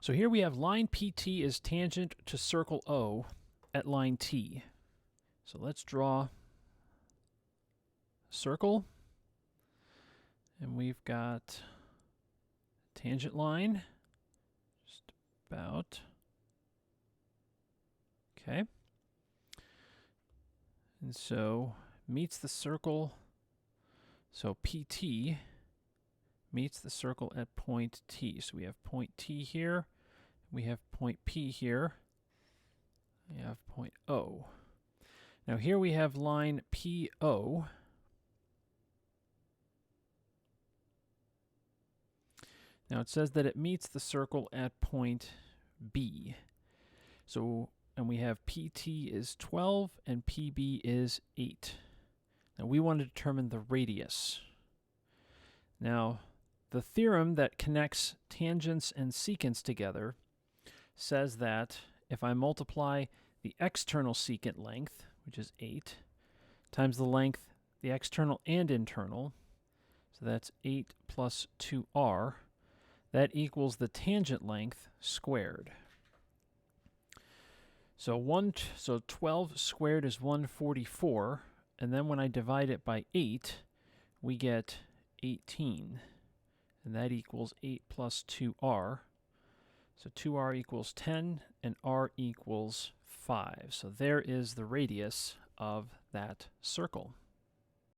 So here we have line PT is tangent to circle O at line T. So let's draw a circle. And we've got a tangent line, just about. Okay. And so meets the circle. So PT meets the circle at point T. So we have point T here. We have point P here. We have point O. Now here we have line PO. Now it says that it meets the circle at point B. So, and we have PT is 12 and PB is 8. Now we want to determine the radius. Now, the theorem that connects tangents and secants together says that if I multiply the external secant length, which is 8, times the length, the external and internal, so that's 8 plus 2r, that equals the tangent length squared. So 12 squared is 144, and then when I divide it by 8, we get 18, and that equals 8 plus 2r. So 2r equals 10, and r equals 5. So there is the radius of that circle.